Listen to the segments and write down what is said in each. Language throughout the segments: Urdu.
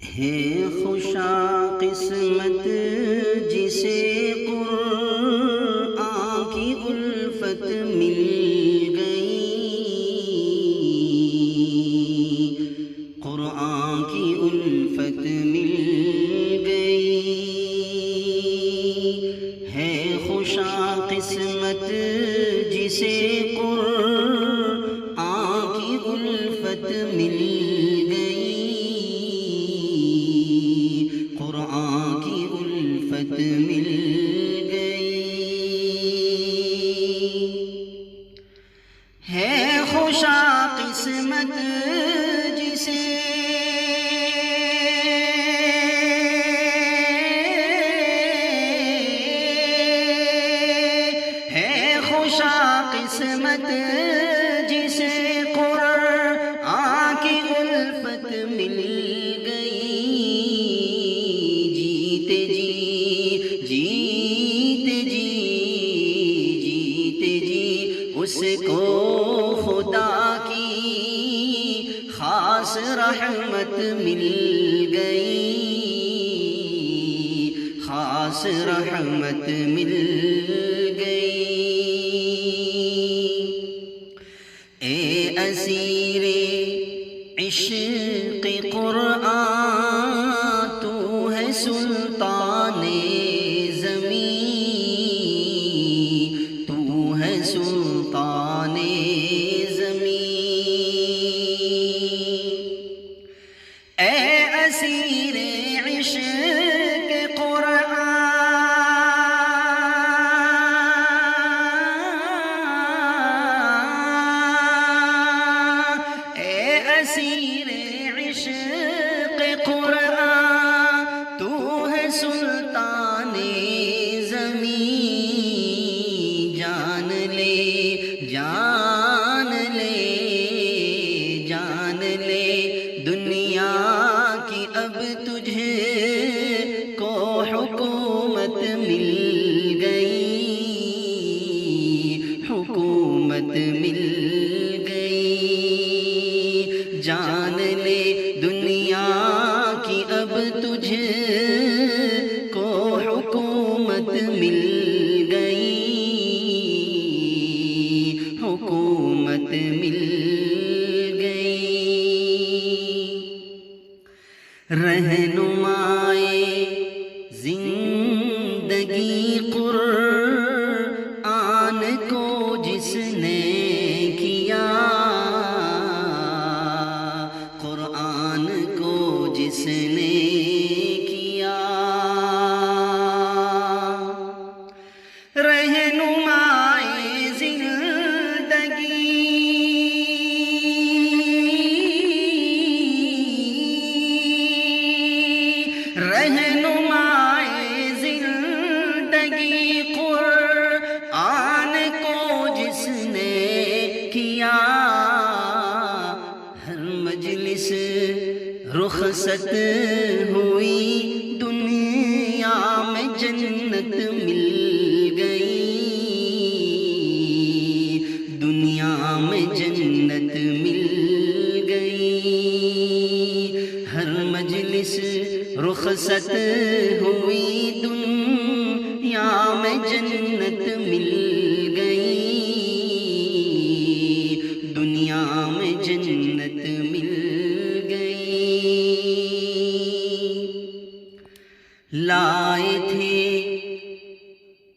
ہے خوشا قسمت جسے قرآن کی الفت مل گئی، قرآن کی الفت مل گئی۔ ہے خوشا قسمت جسے قرآن کی الفت مل گئی، قرآن کی الفت مل گئی۔ ہے خوشا قسمت جسے خوشا قسمت جسے قرآن کی الفت مل گئی۔ جیتے جی اس کو خدا کی خاص رحمت مل گئی، خاص رحمت مل گئی۔ اے اسیر عشق قرآن تو ہے سلطان زمین، تو ہے سلطان زمین۔ اے اسیر عشق اسیر عشق قرآن تو ہے سلطان زمین۔ جان لے دنیا کی اب تجھے کو حکومت مل گئی، حکومت مل گئی۔ جان لے دنیا کی اب تجھے کو حکومت مل گئی، حکومت مل گئی۔ رہنمائے زندگی قرآن کو جس نے کیا، قرآن کو جس نے کیا، رہنمائے زندگی قرآن کو جس نے کیا، ہر مجلس رخصت ہوئی دنیا میں جنت مل گئی، دنیا میں جنت مل گئی۔ ہر مجلس رخصت ہوئی دنیا میں جنت مل گئی، دنیا میں جنت مل گئی۔ لائے تھے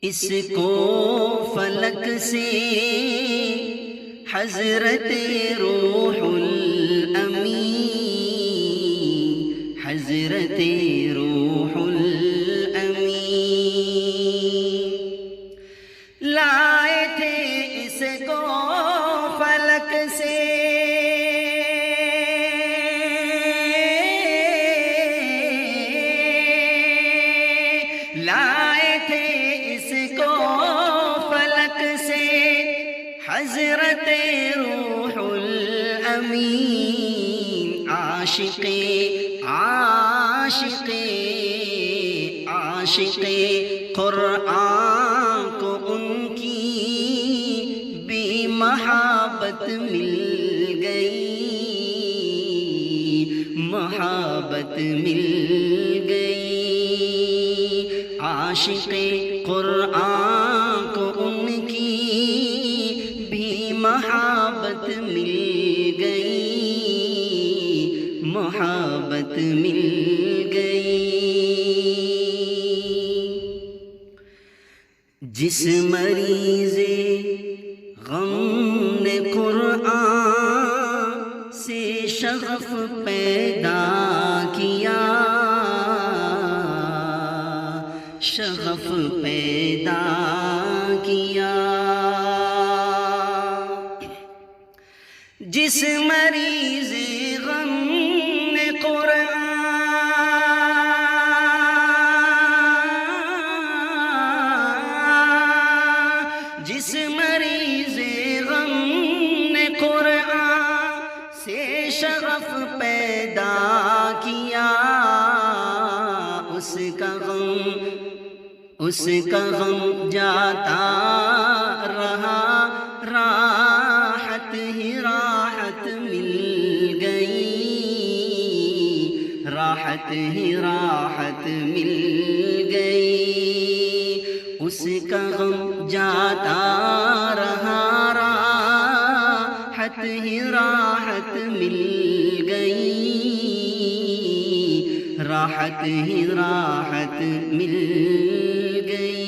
اس کو فلک سے حضرت روح الامین، حضرت روح الامین۔ لائے تھے اس کو فلک سے لائے تھے اس کو فلک سے حضرت روح الامین۔ عاشق قرآن کو ان کی بھی محبت مل گئی، محبت مل گئی، عاشق قرآن کو ان کی بھی محبت مل گئی، محبت مل گئی۔ جس مریض غم نے قرآن سے شغف پیدا کیا، شغف پیدا کیا، جس مریض غم نے قرآن، جس مریض غم نے قرآن سے شغف پیدا کیا، اس کا غم جاتا رہا، راحت ہی راحت مل گئی، راحت ہی راحت مل گئی، اس کا غم جاتا رہا، راحت ہی راحت مل گئی، راحت ہی راحت مل گئی۔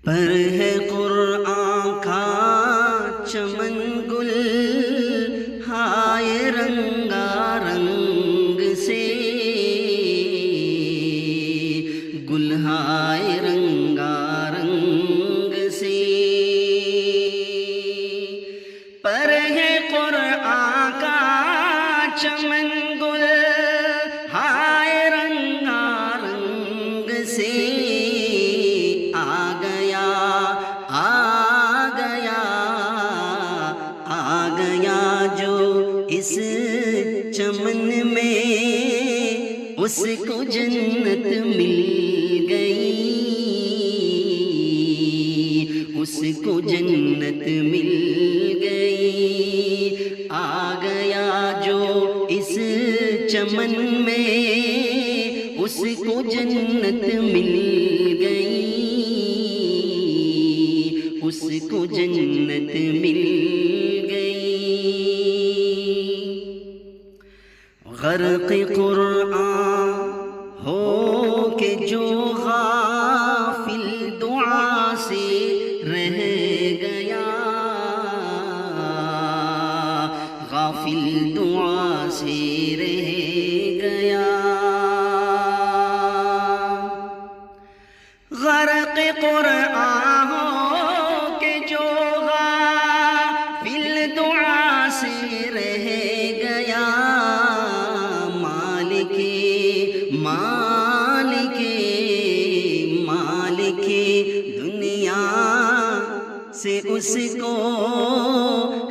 پر ہے قرآن کا چمن گل ہائے رنگا رنگ سے، گل ہائے رنگا رنگ سے، پر ہے قرآن کا چمن گل ہائے رنگا رنگ سے، آ گیا آ گیا آ گیا جو اس چمن میں، اس کو جنت مل گئی، اس کو جنت مل گئی، آ گیا جو اس چمن میں، اس کو جنت مل گئی، اس کو جنت مل گئی۔ غرق قرآن ہو کے جو غافل دعا سے رہ گیا، غافل دعا سے رہ گیا، غرق قرآن ہو کے جو غافل دعا سے رہ گیا، مالک مالک مالک دنیا سے اس کو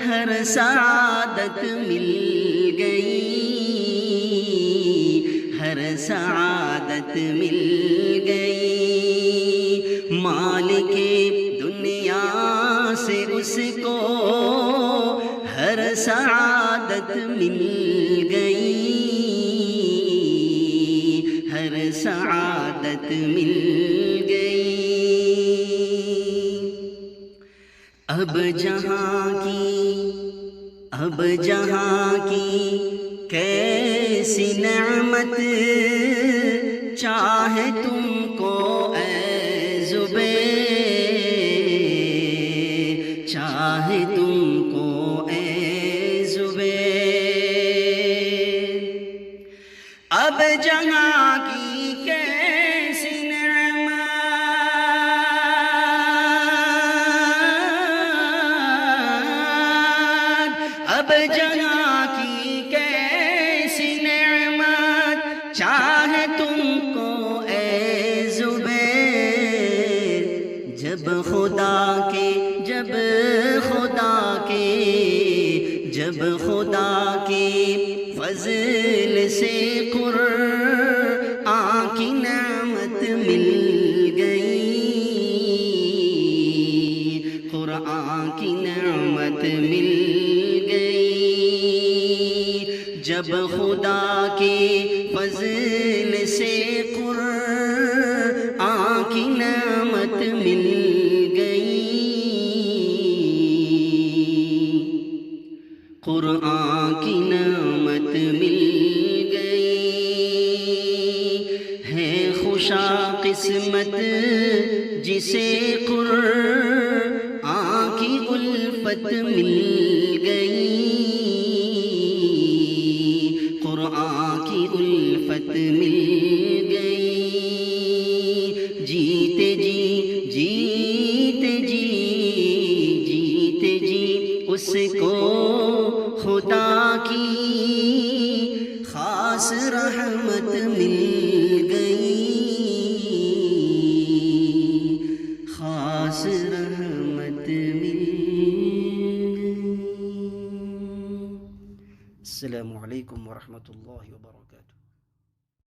ہر سعادت مل گئی، ہر سعادت مل گئی، مالک دنیا سے اس کو ہر سعادت مل گئی، ہر سعادت مل گئی۔ اب جہاں کی کیسی نعمت چاہے تم کو اے زبیر، چاہے تم کو اے زبیر، اب جہاں کی کیسی نعمت، اب جہاں کی کیسی نعمت چاہے تم کو اے زبیر، جب خدا کے فضل سے قرآن کی نعمت مل گئی، قرآن کی نعمت مل گئی، جب خدا کے فضل سے قرآن کی نعمت مل گئی، قرآن کی نعمت مل گئی، ہے خوشا قسمت جسے قرآن کی الفت مل گئی، قرآن کی الفت مل گئی، جیتے جی جیتے جی جیتے جی اس کو خدا کی خاص رحمت مل گئی، خاص رحمت مل گئی۔ السلام علیکم ورحمۃ اللہ وبرکاتہ۔